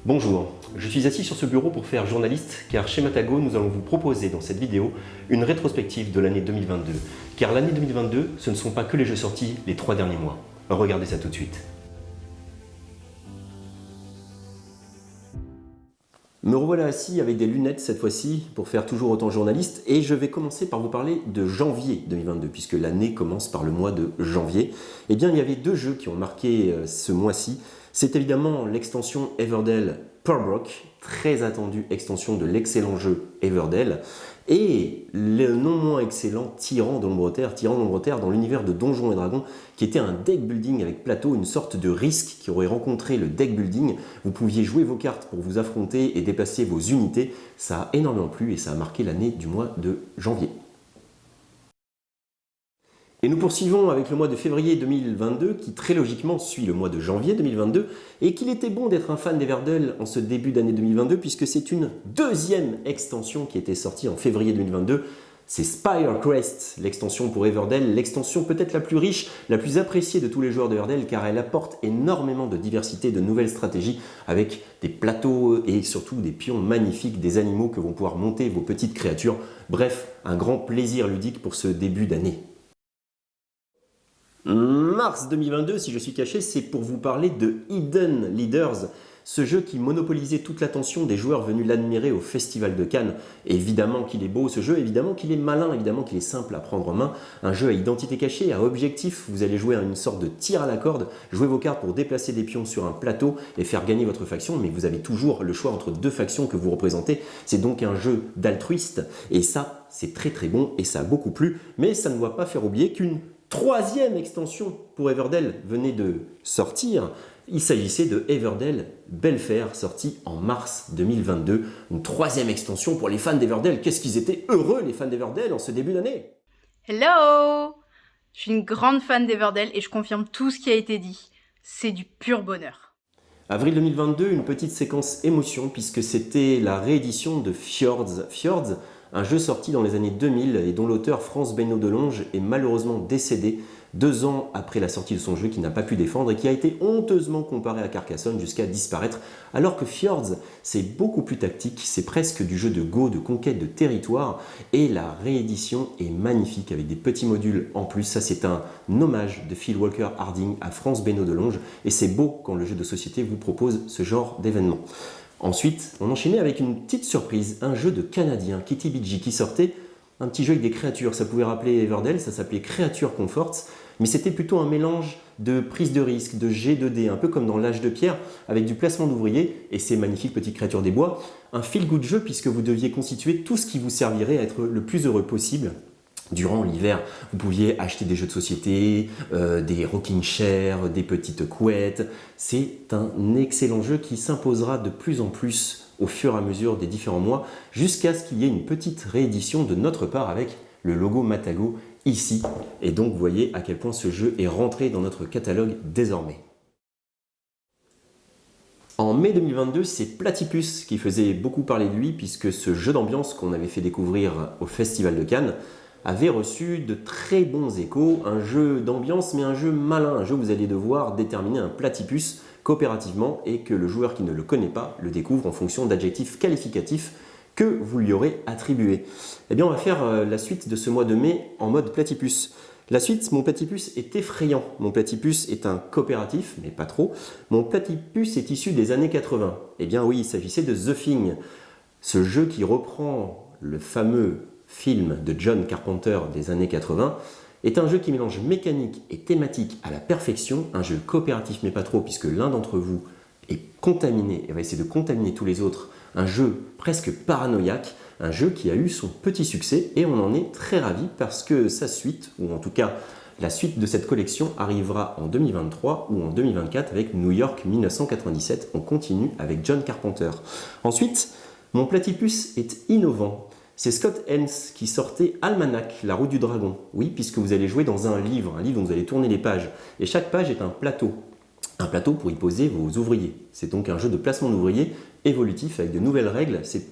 Bonjour, je suis assis sur ce bureau pour faire journaliste car chez Matago, nous allons vous proposer dans cette vidéo une rétrospective de l'année 2022. Car l'année 2022, ce ne sont pas que les jeux sortis les 3 derniers mois. Regardez ça tout de suite. Me revoilà assis avec des lunettes cette fois-ci pour faire toujours autant journaliste et je vais commencer par vous parler de janvier 2022 puisque l'année commence par le mois de janvier. Eh bien il y avait deux jeux qui ont marqué ce mois-ci. C'est évidemment l'extension Everdell Pearbrook, très attendue extension de l'excellent jeu Everdell, et le non moins excellent Tyran d'Ombre Terre dans l'univers de Donjons et Dragons, qui était un deck building avec plateau, une sorte de risque qui aurait rencontré le deck building. Vous pouviez jouer vos cartes pour vous affronter et déplacer vos unités. Ça a énormément plu et ça a marqué l'année du mois de janvier. Et nous poursuivons avec le mois de février 2022 qui très logiquement suit le mois de janvier 2022 et qu'il était bon d'être un fan d'Everdell en ce début d'année 2022 puisque c'est une deuxième extension qui était sortie en février 2022. C'est Spirecrest, l'extension pour Everdell, l'extension peut-être la plus riche, la plus appréciée de tous les joueurs d'Everdell car elle apporte énormément de diversité, de nouvelles stratégies avec des plateaux et surtout des pions magnifiques, des animaux que vont pouvoir monter vos petites créatures. Bref, un grand plaisir ludique pour ce début d'année. Mars 2022, si je suis caché, c'est pour vous parler de Hidden Leaders, ce jeu qui monopolisait toute l'attention des joueurs venus l'admirer au Festival de Cannes. Évidemment qu'il est beau ce jeu, évidemment qu'il est malin, évidemment qu'il est simple à prendre en main. Un jeu à identité cachée, à objectif, vous allez jouer à une sorte de tir à la corde, jouer vos cartes pour déplacer des pions sur un plateau et faire gagner votre faction, mais vous avez toujours le choix entre deux factions que vous représentez. C'est donc un jeu d'altruiste, et ça, c'est très très bon et ça a beaucoup plu, mais ça ne doit pas faire oublier qu'une troisième extension pour Everdell venait de sortir. Il s'agissait de Everdell Belfair, sorti en mars 2022. Une troisième extension pour les fans d'Everdell. Qu'est-ce qu'ils étaient heureux, les fans d'Everdell, en ce début d'année! Hello! Je suis une grande fan d'Everdell et je confirme tout ce qui a été dit. C'est du pur bonheur. Avril 2022, une petite séquence émotion puisque c'était la réédition de Fjords. Fjords, un jeu sorti dans les années 2000 et dont l'auteur France Benoît Delonge est malheureusement décédé 2 ans après la sortie de son jeu, qui n'a pas pu défendre et qui a été honteusement comparé à Carcassonne jusqu'à disparaître, alors que Fjords, c'est beaucoup plus tactique, c'est presque du jeu de Go, de conquête de territoire, et la réédition est magnifique avec des petits modules en plus. Ça, c'est un hommage de Phil Walker Harding à France Benoît Delonge, et c'est beau quand le jeu de société vous propose ce genre d'événement. Ensuite, on enchaînait avec une petite surprise, un jeu de Canadien, Kitty BG, qui sortait, un petit jeu avec des créatures. Ça pouvait rappeler Everdell, ça s'appelait Creature Comforts, mais c'était plutôt un mélange de prise de risque, de G2D, un peu comme dans l'âge de pierre, avec du placement d'ouvriers et ces magnifiques petites créatures des bois. Un feel-good jeu puisque vous deviez constituer tout ce qui vous servirait à être le plus heureux possible. Durant l'hiver, vous pouviez acheter des jeux de société, des rocking chairs, des petites couettes. C'est un excellent jeu qui s'imposera de plus en plus au fur et à mesure des différents mois, jusqu'à ce qu'il y ait une petite réédition de notre part avec le logo Matago ici. Et donc vous voyez à quel point ce jeu est rentré dans notre catalogue désormais. En mai 2022, c'est Platypus qui faisait beaucoup parler de lui puisque ce jeu d'ambiance qu'on avait fait découvrir au Festival de Cannes avait reçu de très bons échos, un jeu d'ambiance mais un jeu malin, un jeu où vous allez devoir déterminer un platypus coopérativement et que le joueur qui ne le connaît pas le découvre en fonction d'adjectifs qualificatifs que vous lui aurez attribués. Eh bien on va faire la suite de ce mois de mai en mode platypus. La suite, mon platypus est effrayant. Mon platypus est un coopératif, mais pas trop. Mon platypus est issu des années 80. Eh bien oui, il s'agissait de The Thing, ce jeu qui reprend le fameux film de John Carpenter des années 80, est un jeu qui mélange mécanique et thématique à la perfection, un jeu coopératif mais pas trop puisque l'un d'entre vous est contaminé et va essayer de contaminer tous les autres, un jeu presque paranoïaque, un jeu qui a eu son petit succès et on en est très ravis parce que sa suite, ou en tout cas la suite de cette collection arrivera en 2023 ou en 2024 avec New York 1997, on continue avec John Carpenter. Ensuite, mon platypus est innovant. C'est Scott Hens qui sortait Almanac, la roue du dragon. Oui, puisque vous allez jouer dans un livre dont vous allez tourner les pages. Et chaque page est un plateau un plateau pour y poser vos ouvriers. C'est donc un jeu de placement d'ouvriers évolutif avec de nouvelles règles. C'est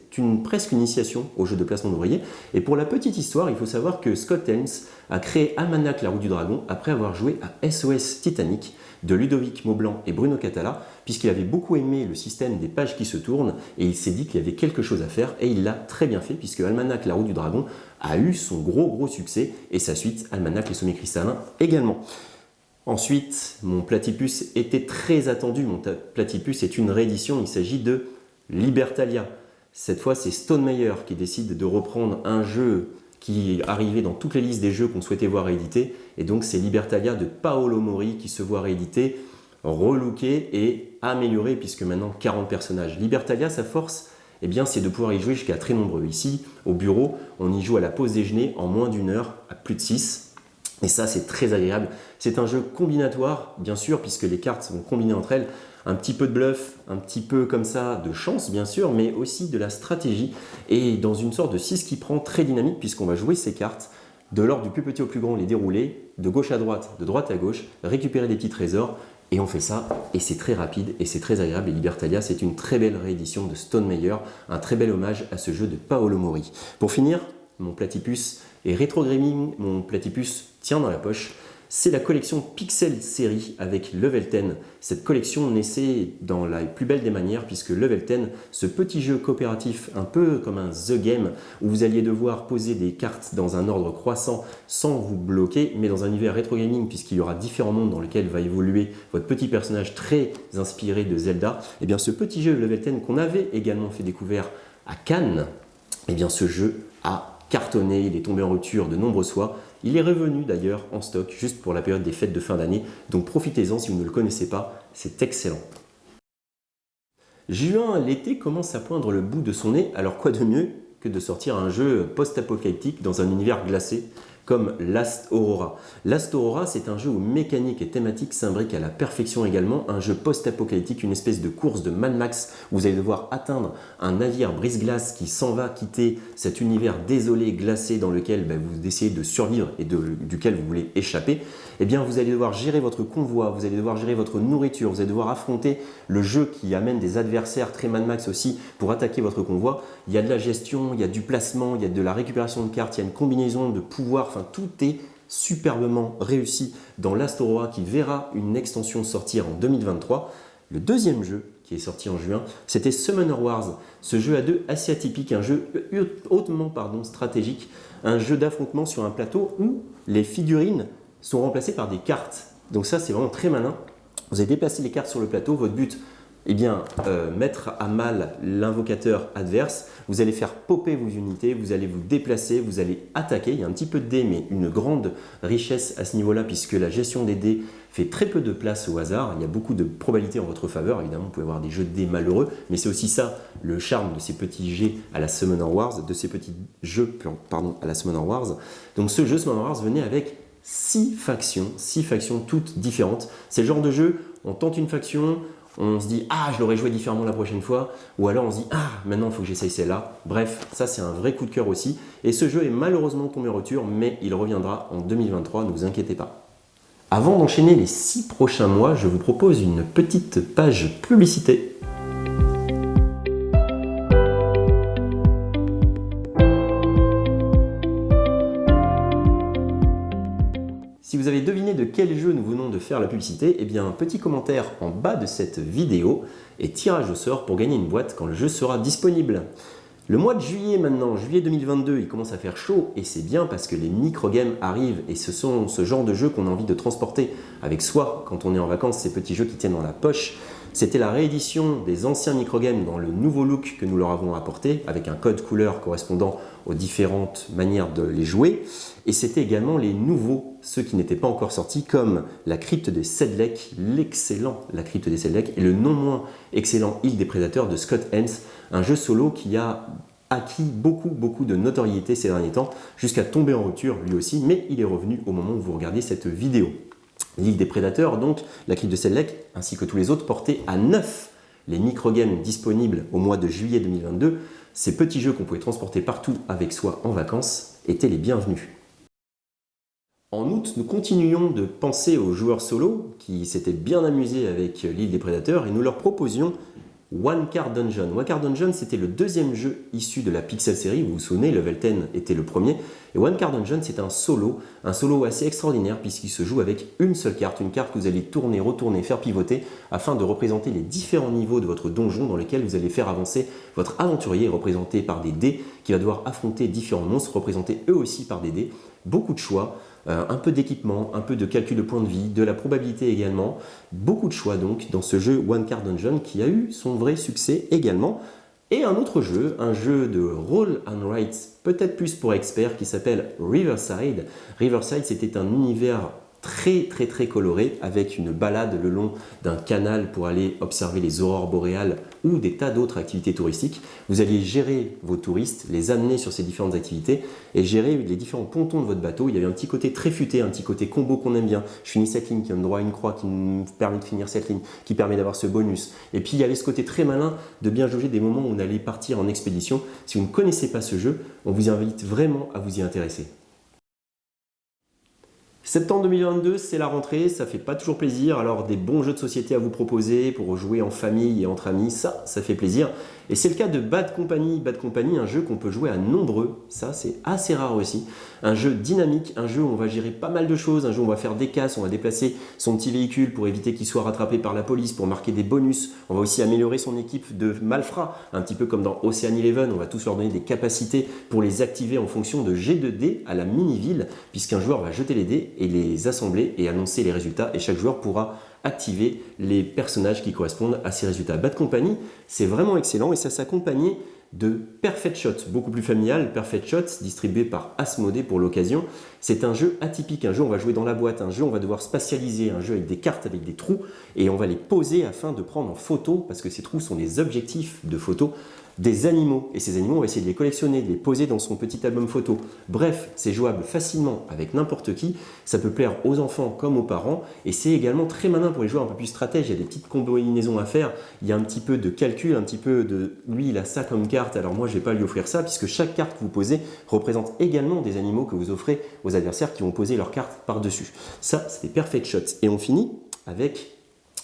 presque une initiation au jeu de placement d'ouvriers. Et pour la petite histoire, il faut savoir que Scott Helms a créé Almanach la roue du dragon après avoir joué à SOS Titanic de Ludovic Maublanc et Bruno Catala, puisqu'il avait beaucoup aimé le système des pages qui se tournent et il s'est dit qu'il y avait quelque chose à faire et il l'a très bien fait puisque Almanach la roue du dragon a eu son gros succès et sa suite Almanach les sommets cristallins également. Ensuite, mon Platypus était très attendu. Mon Platypus est une réédition, il s'agit de Libertalia. Cette fois, c'est Stonemaier qui décide de reprendre un jeu qui arrivait dans toutes les listes des jeux qu'on souhaitait voir rééditer. Et donc, c'est Libertalia de Paolo Mori qui se voit réédité, relooké et amélioré, puisque maintenant 40 personnages. Libertalia, sa force, eh bien, c'est de pouvoir y jouer jusqu'à très nombreux. Ici, au bureau, on y joue à la pause déjeuner en moins d'1 heure, à plus de 6. Et ça, c'est très agréable. C'est un jeu combinatoire, bien sûr, puisque les cartes sont combinées entre elles. Un petit peu de bluff, un petit peu comme ça de chance, bien sûr, mais aussi de la stratégie. Et dans une sorte de 6 qui prend très dynamique, puisqu'on va jouer ces cartes de l'ordre du plus petit au plus grand, les dérouler, de gauche à droite, de droite à gauche, récupérer des petits trésors. Et on fait ça, et c'est très rapide, et c'est très agréable. Et Libertalia, c'est une très belle réédition de Stonemaier, un très bel hommage à ce jeu de Paolo Mori. Pour finir, mon Platypus est rétro gaming, mon Platypus tient dans la poche. C'est la collection Pixel Série avec Level 10. Cette collection naissait dans la plus belle des manières puisque Level 10, ce petit jeu coopératif un peu comme un The Game où vous alliez devoir poser des cartes dans un ordre croissant sans vous bloquer, mais dans un univers rétro gaming puisqu'il y aura différents mondes dans lesquels va évoluer votre petit personnage très inspiré de Zelda. Et bien ce petit jeu Level 10 qu'on avait également fait découvrir à Cannes, et bien ce jeu a cartonné, il est tombé en rupture de nombreuses fois. Il est revenu d'ailleurs en stock juste pour la période des fêtes de fin d'année, donc profitez-en si vous ne le connaissez pas, c'est excellent. Juin, l'été commence à poindre le bout de son nez, alors quoi de mieux que de sortir un jeu post-apocalyptique dans un univers glacé comme Last Aurora. Last Aurora, c'est un jeu où mécanique et thématique s'imbriquent à la perfection également, un jeu post-apocalyptique, une espèce de course de Mad Max où vous allez devoir atteindre un navire brise-glace qui s'en va quitter cet univers désolé, glacé dans lequel vous essayez de survivre et duquel vous voulez échapper. Eh bien, vous allez devoir gérer votre convoi, vous allez devoir gérer votre nourriture, vous allez devoir affronter le jeu qui amène des adversaires très Mad Max aussi pour attaquer votre convoi. Il y a de la gestion, il y a du placement, il y a de la récupération de cartes, il y a une combinaison de pouvoirs, enfin tout est superbement réussi dans Last Aurora qui verra une extension sortir en 2023. Le deuxième jeu qui est sorti en juin, c'était Summoner Wars, ce jeu à deux assez atypique, un jeu hautement stratégique, un jeu d'affrontement sur un plateau où les figurines sont remplacées par des cartes. Donc ça, c'est vraiment très malin. Vous allez déplacer les cartes sur le plateau, votre but, mettre à mal l'invocateur adverse, vous allez faire popper vos unités, vous allez vous déplacer, vous allez attaquer, il y a un petit peu de dés mais une grande richesse à ce niveau-là puisque la gestion des dés fait très peu de place au hasard, il y a beaucoup de probabilités en votre faveur, évidemment vous pouvez avoir des jeux de dés malheureux, mais c'est aussi ça le charme de ces petits jets à la Summoner Wars, de ces petits jeux à la Summoner Wars. Donc ce jeu Summoner Wars venait avec 6 factions toutes différentes, c'est le genre de jeu, on tente une faction, on se dit « Ah, je l'aurais joué différemment la prochaine fois » ou alors on se dit « Ah, maintenant il faut que j'essaye celle-là ». Bref, ça c'est un vrai coup de cœur aussi. Et ce jeu est malheureusement tombé en rupture, mais il reviendra en 2023, ne vous inquiétez pas. Avant d'enchaîner les 6 prochains mois, je vous propose une petite page publicité. Si vous avez deviné de quel jeu nous venons de faire la publicité, eh bien un petit commentaire en bas de cette vidéo et tirage au sort pour gagner une boîte quand le jeu sera disponible. Le mois de juillet maintenant, juillet 2022, il commence à faire chaud et c'est bien parce que les microgames arrivent et ce sont ce genre de jeux qu'on a envie de transporter avec soi quand on est en vacances, ces petits jeux qui tiennent dans la poche. C'était la réédition des anciens microgames dans le nouveau look que nous leur avons apporté avec un code couleur correspondant aux différentes manières de les jouer. Et c'était également les nouveaux, ceux qui n'étaient pas encore sortis, comme la crypte des Sedlec, l'excellent La crypte des Sedlec, et le non moins excellent Île des Prédateurs de Scott Helms, un jeu solo qui a acquis beaucoup de notoriété ces derniers temps, jusqu'à tomber en rupture lui aussi, mais il est revenu au moment où vous regardez cette vidéo. L'île des Prédateurs, donc, la crypte de Sedlec, ainsi que tous les autres, portaient à 9 les microgames disponibles au mois de juillet 2022. Ces petits jeux qu'on pouvait transporter partout avec soi en vacances étaient les bienvenus. En août, nous continuions de penser aux joueurs solo qui s'étaient bien amusés avec l'île des prédateurs et nous leur proposions One Card Dungeon. One Card Dungeon, c'était le deuxième jeu issu de la Pixel série. Vous vous souvenez, Level 10 était le premier. Et One Card Dungeon, c'est un solo assez extraordinaire puisqu'il se joue avec une seule carte, une carte que vous allez tourner, retourner, faire pivoter afin de représenter les différents niveaux de votre donjon dans lesquels vous allez faire avancer votre aventurier représenté par des dés qui va devoir affronter différents monstres représentés eux aussi par des dés. Beaucoup de choix. Un peu d'équipement, un peu de calcul de points de vie, de la probabilité également. Beaucoup de choix donc dans ce jeu One Card Dungeon qui a eu son vrai succès également. Et un autre jeu, un jeu de roll and write, peut-être plus pour experts, qui s'appelle Riverside. Riverside, c'était un univers très coloré avec une balade le long d'un canal pour aller observer les aurores boréales ou des tas d'autres activités touristiques. Vous alliez gérer vos touristes, les amener sur ces différentes activités et gérer les différents pontons de votre bateau. Il y avait un petit côté très futé, un petit côté combo qu'on aime bien. Je finis cette ligne qui donne droit à une croix qui me permet de finir cette ligne, qui permet d'avoir ce bonus. Et puis il y avait ce côté très malin de bien jauger des moments où on allait partir en expédition. Si vous ne connaissez pas ce jeu, on vous invite vraiment à vous y intéresser. Septembre 2022, c'est la rentrée, ça fait pas toujours plaisir, alors des bons jeux de société à vous proposer pour jouer en famille et entre amis, ça fait plaisir. Et c'est le cas de Bad Company. Bad Company, un jeu qu'on peut jouer à nombreux, ça c'est assez rare aussi. Un jeu dynamique, un jeu où on va gérer pas mal de choses, un jeu où on va faire des casses, on va déplacer son petit véhicule pour éviter qu'il soit rattrapé par la police, pour marquer des bonus. On va aussi améliorer son équipe de malfrats, un petit peu comme dans Ocean Eleven, on va tous leur donner des capacités pour les activer en fonction de jets de dés à la mini-ville, puisqu'un joueur va jeter les dés et les assembler et annoncer les résultats, et chaque joueur pourra activer les personnages qui correspondent à ces résultats. Bad Company, c'est vraiment excellent et ça s'accompagnait de Perfect Shot, beaucoup plus familial. Perfect Shot, distribué par Asmodée pour l'occasion. C'est un jeu atypique, un jeu où on va jouer dans la boîte, un jeu où on va devoir spatialiser, un jeu avec des cartes, avec des trous, et on va les poser afin de prendre en photo, parce que ces trous sont des objectifs de photo, des animaux. Et ces animaux, on va essayer de les collectionner, de les poser dans son petit album photo. Bref, c'est jouable facilement avec n'importe qui. Ça peut plaire aux enfants comme aux parents. Et c'est également très malin pour les joueurs un peu plus stratèges. Il y a des petites combinaisons à faire. Il y a un petit peu de calcul, un petit peu de lui, il a ça comme carte. Alors moi, je ne vais pas lui offrir ça, puisque chaque carte que vous posez représente également des animaux que vous offrez aux adversaires qui vont poser leurs cartes par-dessus. Ça, c'est des Perfect Shots. Et on finit avec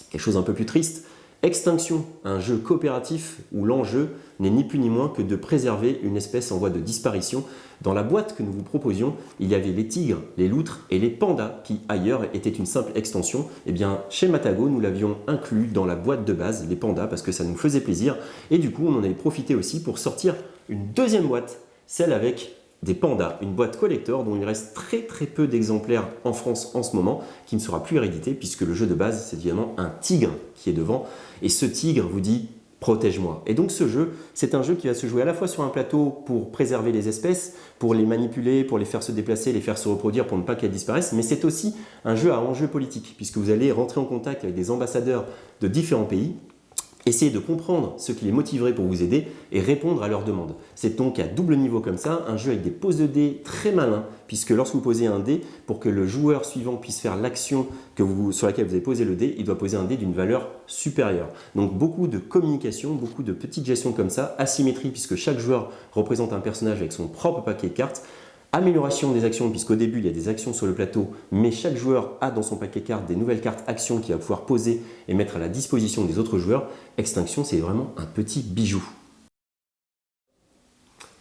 quelque chose un peu plus triste. Extinction, un jeu coopératif où l'enjeu n'est ni plus ni moins que de préserver une espèce en voie de disparition. Dans la boîte que nous vous proposions, il y avait les tigres, les loutres et les pandas qui ailleurs étaient une simple extension. Et bien chez Matago, nous l'avions inclus dans la boîte de base, les pandas, parce que ça nous faisait plaisir. Et du coup, on en avait profité aussi pour sortir une deuxième boîte, celle avec des pandas, une boîte collector dont il reste très peu d'exemplaires en France en ce moment, qui ne sera plus réédité puisque le jeu de base c'est évidemment un tigre qui est devant et ce tigre vous dit protège-moi. Et donc ce jeu, c'est un jeu qui va se jouer à la fois sur un plateau pour préserver les espèces, pour les manipuler, pour les faire se déplacer, les faire se reproduire pour ne pas qu'elles disparaissent, mais c'est aussi un jeu à enjeu politique puisque vous allez rentrer en contact avec des ambassadeurs de différents pays. Essayez de comprendre ce qui les motiverait pour vous aider et répondre à leurs demandes. C'est donc à double niveau comme ça, un jeu avec des poses de dés très malins, puisque lorsque vous posez un dé, pour que le joueur suivant puisse faire l'action sur laquelle vous avez posé le dé, il doit poser un dé d'une valeur supérieure. Donc beaucoup de communication, beaucoup de petites gestions comme ça, asymétrie puisque chaque joueur représente un personnage avec son propre paquet de cartes. Amélioration des actions, puisqu'au début il y a des actions sur le plateau, mais chaque joueur a dans son paquet de cartes des nouvelles cartes actions qu'il va pouvoir poser et mettre à la disposition des autres joueurs. Extinction, c'est vraiment un petit bijou.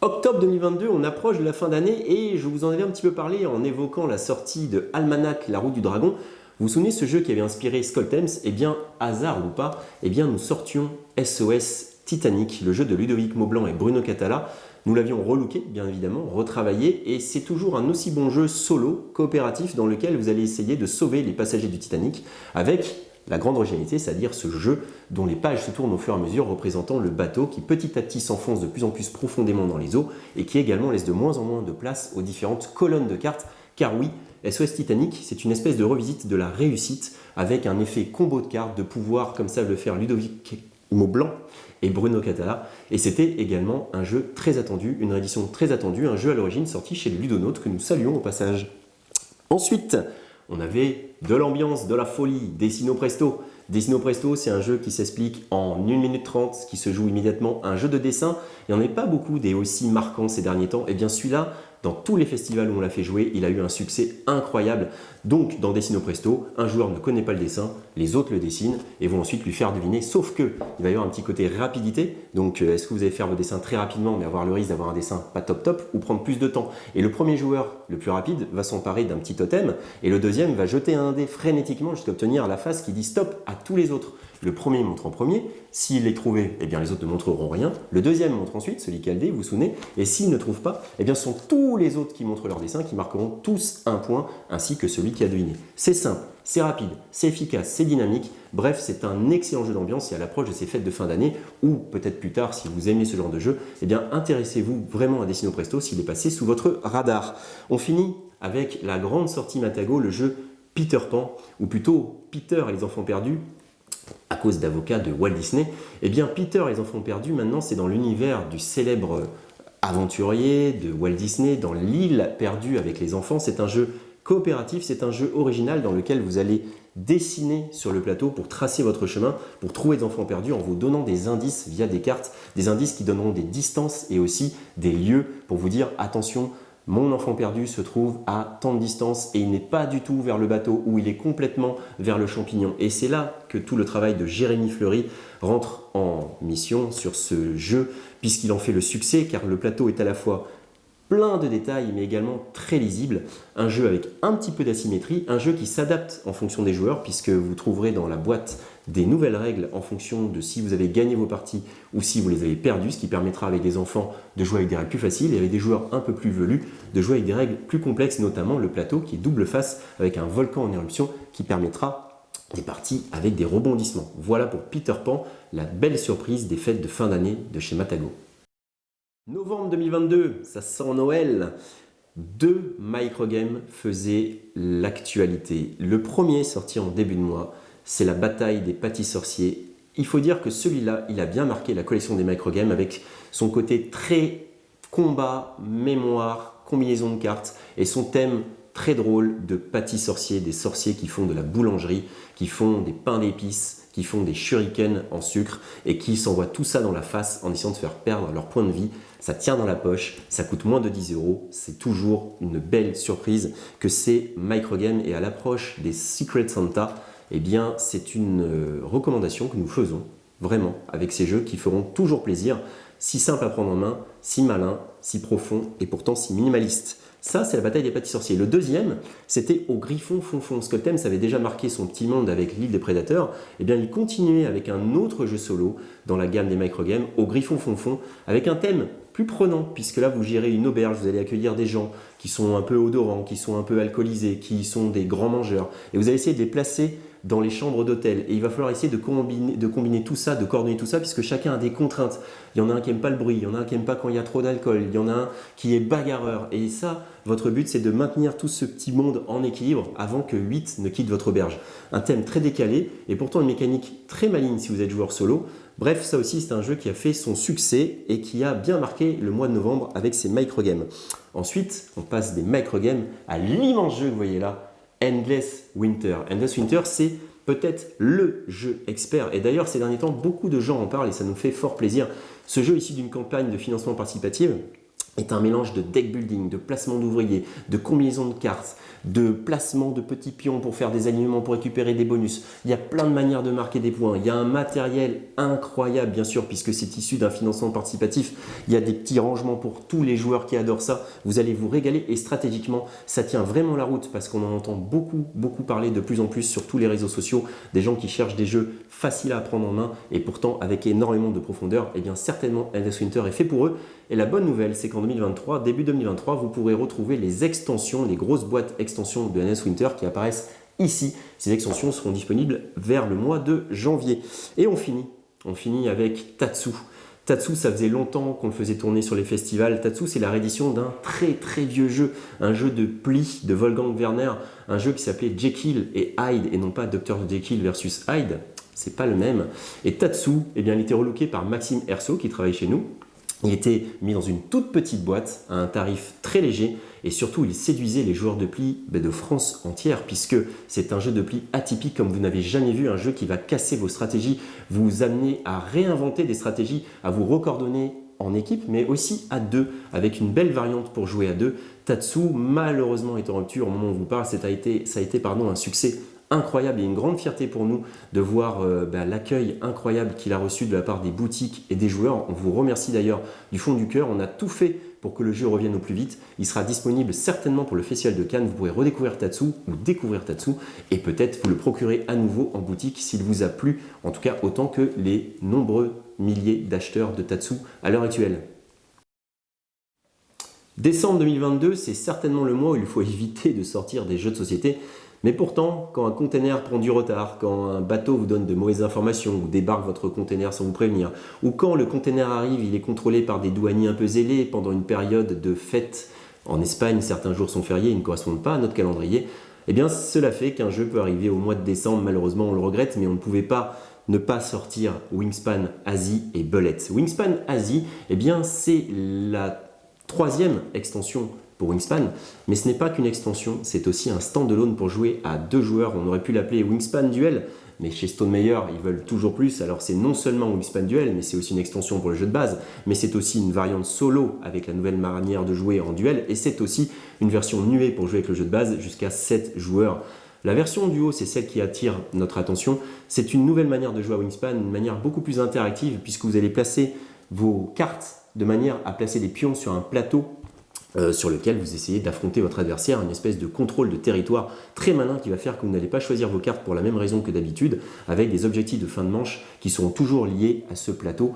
Octobre 2022, on approche de la fin d'année et je vous en avais un petit peu parlé en évoquant la sortie de Almanach, la route du dragon. Vous vous souvenez ce jeu qui avait inspiré Skull Thames? Eh bien, hasard ou pas, eh bien nous sortions SOS Titanic, le jeu de Ludovic Maublanc et Bruno Catala. Nous l'avions relooké, bien évidemment, retravaillé, et c'est toujours un aussi bon jeu solo, coopératif, dans lequel vous allez essayer de sauver les passagers du Titanic, avec la grande originalité, c'est-à-dire ce jeu dont les pages se tournent au fur et à mesure, représentant le bateau qui petit à petit s'enfonce de plus en plus profondément dans les eaux, et qui également laisse de moins en moins de place aux différentes colonnes de cartes, car oui, SOS Titanic, c'est une espèce de revisite de la réussite, avec un effet combo de cartes, de pouvoir, comme ça le faire Ludovic Maublanc et Bruno Catala, et c'était également un jeu très attendu, une réédition très attendue, un jeu à l'origine sorti chez les Ludonautes que nous saluons au passage. Ensuite, on avait de l'ambiance, de la folie, Decino Presto. Decino Presto, c'est un jeu qui s'explique en 1 minute 30, qui se joue immédiatement, un jeu de dessin. Il n'y en a pas beaucoup des aussi marquants ces derniers temps. Et bien celui-là Dans tous les festivals où on l'a fait jouer, il a eu un succès incroyable. Donc, dans Dessino Presto, un joueur ne connaît pas le dessin, les autres le dessinent et vont ensuite lui faire deviner. Sauf que il va y avoir un petit côté rapidité. Donc, est-ce que vous allez faire vos dessins très rapidement, mais avoir le risque d'avoir un dessin pas top top, ou prendre plus de temps? Et le premier joueur, le plus rapide, va s'emparer d'un petit totem, et le deuxième va jeter un dé frénétiquement jusqu'à obtenir la face qui dit stop à tous les autres. Le premier montre en premier, s'il est trouvé, eh bien les autres ne montreront rien. Le deuxième montre ensuite, celui qui a le dé, vous vous souvenez, et s'il ne trouve pas, eh bien ce sont tous les autres qui montrent leur dessin qui marqueront tous un point, ainsi que celui qui a deviné. C'est simple, c'est rapide, c'est efficace, c'est dynamique. Bref, c'est un excellent jeu d'ambiance et à l'approche de ces fêtes de fin d'année, ou peut-être plus tard si vous aimez ce genre de jeu, eh bien intéressez-vous vraiment à Dessino Presto s'il est passé sous votre radar. On finit avec la grande sortie Matagot, le jeu Peter Pan, ou plutôt Peter et les enfants perdus, à cause d'avocats de Walt Disney. Eh bien Peter et les enfants perdus, maintenant c'est dans l'univers du célèbre aventurier de Walt Disney, dans l'île perdue avec les enfants. C'est un jeu coopératif, c'est un jeu original dans lequel vous allez dessiner sur le plateau pour tracer votre chemin, pour trouver des enfants perdus en vous donnant des indices via des cartes, des indices qui donneront des distances et aussi des lieux pour vous dire attention, mon enfant perdu se trouve à tant de distance et il n'est pas du tout vers le bateau ou il est complètement vers le champignon. Et c'est là que tout le travail de Jérémy Fleury rentre en mission sur ce jeu puisqu'il en fait le succès car le plateau est à la fois plein de détails mais également très lisible. Un jeu avec un petit peu d'asymétrie, un jeu qui s'adapte en fonction des joueurs puisque vous trouverez dans la boîte des nouvelles règles en fonction de si vous avez gagné vos parties ou si vous les avez perdues, ce qui permettra avec les enfants de jouer avec des règles plus faciles et avec des joueurs un peu plus velus de jouer avec des règles plus complexes, notamment le plateau qui est double face avec un volcan en éruption qui permettra des parties avec des rebondissements. Voilà pour Peter Pan, la belle surprise des fêtes de fin d'année de chez Matagot. Novembre 2022, ça sent Noël. Deux microgames faisaient l'actualité. Le premier, sorti en début de mois, c'est la bataille des petits sorciers. Il faut dire que celui-là, il a bien marqué la collection des microgames avec son côté très combat, mémoire, combinaison de cartes et son thème très drôle de petits sorciers, des sorciers qui font de la boulangerie, qui font des pains d'épices, qui font des shurikens en sucre et qui s'envoient tout ça dans la face en essayant de faire perdre leur point de vie. Ça tient dans la poche, ça coûte moins de 10 €, c'est toujours une belle surprise que ces microgames. Et à l'approche des Secret Santa, eh bien c'est une recommandation que nous faisons vraiment avec ces jeux qui feront toujours plaisir, si simple à prendre en main, si malin, si profond et pourtant si minimaliste. Ça, c'est la bataille des petits sorciers. Le deuxième, c'était au Griffon Fonfon. Skoltem, ça avait déjà marqué son petit monde avec l'île des prédateurs. Eh bien, il continuait avec un autre jeu solo dans la gamme des microgames, au Griffon Fonfon, avec un thème plus prenant, puisque là, vous gérez une auberge, vous allez accueillir des gens qui sont un peu odorants, qui sont un peu alcoolisés, qui sont des grands mangeurs. Et vous allez essayer de les placer dans les chambres d'hôtel. Et il va falloir essayer de combiner tout ça, de coordonner tout ça, puisque chacun a des contraintes. Il y en a un qui n'aime pas le bruit, il y en a un qui n'aime pas quand il y a trop d'alcool, il y en a un qui est bagarreur. Et ça, votre but, c'est de maintenir tout ce petit monde en équilibre avant que 8 ne quittent votre auberge. Un thème très décalé et pourtant une mécanique très maligne si vous êtes joueur solo. Bref, ça aussi, c'est un jeu qui a fait son succès et qui a bien marqué le mois de novembre avec ses microgames. Ensuite, on passe des microgames à l'immense jeu que vous voyez là, Endless Winter. Endless Winter, c'est peut-être le jeu expert. Et d'ailleurs, ces derniers temps, beaucoup de gens en parlent et ça nous fait fort plaisir. Ce jeu issu d'une campagne de financement participatif est un mélange de deck building, de placement d'ouvriers, de combinaison de cartes, de placement de petits pions pour faire des alignements, pour récupérer des bonus. Il y a plein de manières de marquer des points. Il y a un matériel incroyable, bien sûr, puisque c'est issu d'un financement participatif. Il y a des petits rangements pour tous les joueurs qui adorent ça. Vous allez vous régaler et stratégiquement, ça tient vraiment la route parce qu'on en entend beaucoup parler de plus en plus sur tous les réseaux sociaux. Des gens qui cherchent des jeux faciles à prendre en main et pourtant avec énormément de profondeur. Et bien certainement, Endless Winter est fait pour eux. Et la bonne nouvelle, c'est qu'en 2023, début 2023, vous pourrez retrouver les extensions, les grosses boîtes extensions de Endless Winter qui apparaissent ici. Ces extensions seront disponibles vers le mois de janvier. Et on finit avec Tatsu. Tatsu, ça faisait longtemps qu'on le faisait tourner sur les festivals. Tatsu, c'est la réédition d'un très vieux jeu, un jeu de pli de Wolfgang Werner, un jeu qui s'appelait Jekyll et Hyde, et non pas Dr Jekyll versus Hyde. C'est pas le même. Et Tatsu, eh bien, il était relooké par Maxime Hersault qui travaille chez nous. Il était mis dans une toute petite boîte à un tarif très léger et surtout il séduisait les joueurs de pli de France entière puisque c'est un jeu de pli atypique comme vous n'avez jamais vu, un jeu qui va casser vos stratégies, vous amener à réinventer des stratégies, à vous recoordonner en équipe, mais aussi à deux, avec une belle variante pour jouer à deux. Tatsu, malheureusement, est en rupture au moment où on vous parle. Ça a été un succès incroyable et une grande fierté pour nous de voir l'accueil incroyable qu'il a reçu de la part des boutiques et des joueurs. On vous remercie d'ailleurs du fond du cœur. On a tout fait pour que le jeu revienne au plus vite. Il sera disponible certainement pour le Festival de Cannes. Vous pourrez redécouvrir Tatsu ou découvrir Tatsu et peut-être vous le procurer à nouveau en boutique s'il vous a plu, en tout cas autant que les nombreux milliers d'acheteurs de Tatsu à l'heure actuelle. Décembre 2022, c'est certainement le mois où il faut éviter de sortir des jeux de société. Mais pourtant, quand un container prend du retard, quand un bateau vous donne de mauvaises informations ou débarque votre container sans vous prévenir, ou quand le container arrive, il est contrôlé par des douaniers un peu zélés pendant une période de fête. En Espagne, certains jours sont fériés, ils ne correspondent pas à notre calendrier. Eh bien, cela fait qu'un jeu peut arriver au mois de décembre. Malheureusement, on le regrette, mais on ne pouvait pas ne pas sortir Wingspan Asie et Bullet. Wingspan Asie, eh bien, c'est la 3e extension pour Wingspan, mais ce n'est pas qu'une extension, c'est aussi un stand-alone pour jouer à 2 joueurs. On aurait pu l'appeler Wingspan Duel, mais chez Stone Meyer, ils veulent toujours plus. Alors c'est non seulement Wingspan Duel, mais c'est aussi une extension pour le jeu de base, mais c'est aussi une variante solo avec la nouvelle manière de jouer en duel, et c'est aussi une version nuée pour jouer avec le jeu de base jusqu'à 7 joueurs. La version duo, c'est celle qui attire notre attention. C'est une nouvelle manière de jouer à Wingspan, une manière beaucoup plus interactive, puisque vous allez placer vos cartes de manière à placer des pions sur un plateau sur lequel vous essayez d'affronter votre adversaire, une espèce de contrôle de territoire très malin qui va faire que vous n'allez pas choisir vos cartes pour la même raison que d'habitude, avec des objectifs de fin de manche qui seront toujours liés à ce plateau.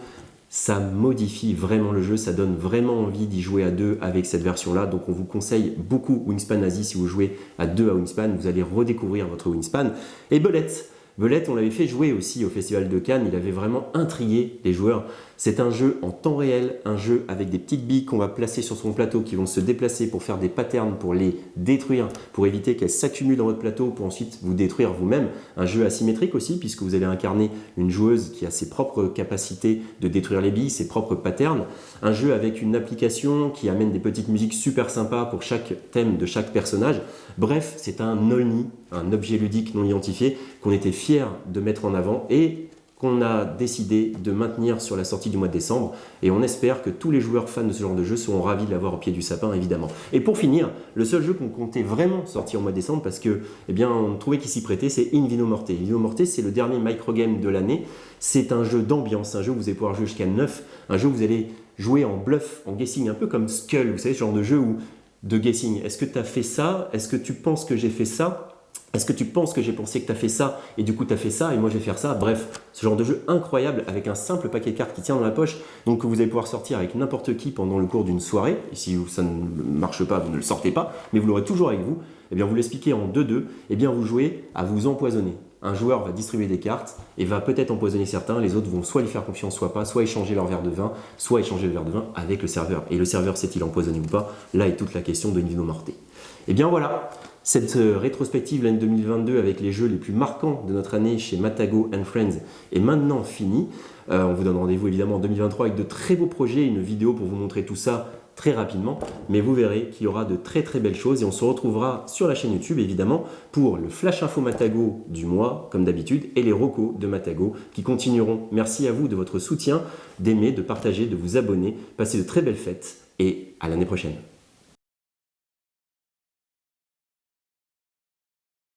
Ça modifie vraiment le jeu, ça donne vraiment envie d'y jouer à 2 avec cette version-là. Donc on vous conseille beaucoup Wingspan Asie si vous jouez à 2 à Wingspan, vous allez redécouvrir votre Wingspan. Et Bullet, on l'avait fait jouer aussi au Festival de Cannes, il avait vraiment intrigué les joueurs. C'est un jeu en temps réel, un jeu avec des petites billes qu'on va placer sur son plateau qui vont se déplacer pour faire des patterns, pour les détruire, pour éviter qu'elles s'accumulent dans votre plateau pour ensuite vous détruire vous-même. Un jeu asymétrique aussi puisque vous allez incarner une joueuse qui a ses propres capacités de détruire les billes, ses propres patterns. Un jeu avec une application qui amène des petites musiques super sympas pour chaque thème de chaque personnage. Bref, c'est un OLNI, un objet ludique non identifié qu'on était fiers de mettre en avant et qu'on a décidé de maintenir sur la sortie du mois de décembre, et on espère que tous les joueurs fans de ce genre de jeu seront ravis de l'avoir au pied du sapin, évidemment. Et pour finir, le seul jeu qu'on comptait vraiment sortir au mois de décembre, parce que, eh bien, on trouvait qu'il s'y prêtait, c'est In Vino Morte. In Vino Morte, c'est le dernier microgame de l'année. C'est un jeu d'ambiance, un jeu où vous allez pouvoir jouer jusqu'à 9, un jeu où vous allez jouer en bluff, en guessing, un peu comme Skull, vous savez, ce genre de jeu de guessing. Est-ce que tu as fait ça? Est-ce que tu penses que j'ai fait ça? Est-ce que tu penses que j'ai pensé que tu as fait ça et du coup tu as fait ça et moi je vais faire ça? Bref, ce genre de jeu incroyable avec un simple paquet de cartes qui tient dans la poche, donc que vous allez pouvoir sortir avec n'importe qui pendant le cours d'une soirée. Et si ça ne marche pas, vous ne le sortez pas, mais vous l'aurez toujours avec vous. Et bien vous l'expliquez en 2-2, et bien vous jouez à vous empoisonner. Un joueur va distribuer des cartes et va peut-être empoisonner certains, les autres vont soit lui faire confiance, soit pas, soit échanger leur verre de vin, soit échanger le verre de vin avec le serveur. Et le serveur sait-il empoisonner ou pas? Là est toute la question de Vino Morte. Et bien voilà, cette rétrospective l'année 2022 avec les jeux les plus marquants de notre année chez Matago and Friends est maintenant finie. On vous donne rendez-vous évidemment en 2023 avec de très beaux projets, une vidéo pour vous montrer tout ça très rapidement, mais vous verrez qu'il y aura de très très belles choses et on se retrouvera sur la chaîne YouTube évidemment pour le Flash Info Matago du mois comme d'habitude et les recos de Matago qui continueront. Merci à vous de votre soutien, d'aimer, de partager, de vous abonner. Passez de très belles fêtes et à l'année prochaine.